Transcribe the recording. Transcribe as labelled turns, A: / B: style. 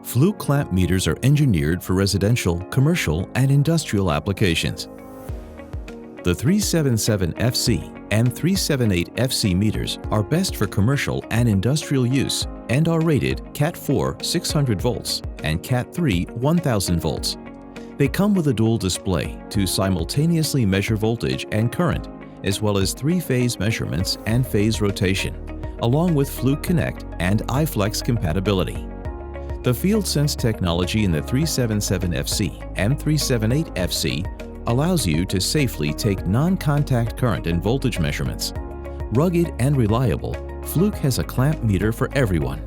A: Fluke clamp meters are engineered for residential, commercial, and industrial applications. The 377FC and 378FC meters are best for commercial and industrial use and are rated Cat 4 600 volts and Cat 3 1000 volts. They come with a dual display to simultaneously measure voltage and current, as well as 3-phase measurements and phase rotation, along with Fluke Connect and iFlex compatibility. The FieldSense technology in the 377FC and 378FC allows you to safely take non-contact current and voltage measurements. Rugged and reliable, Fluke has a clamp meter for everyone.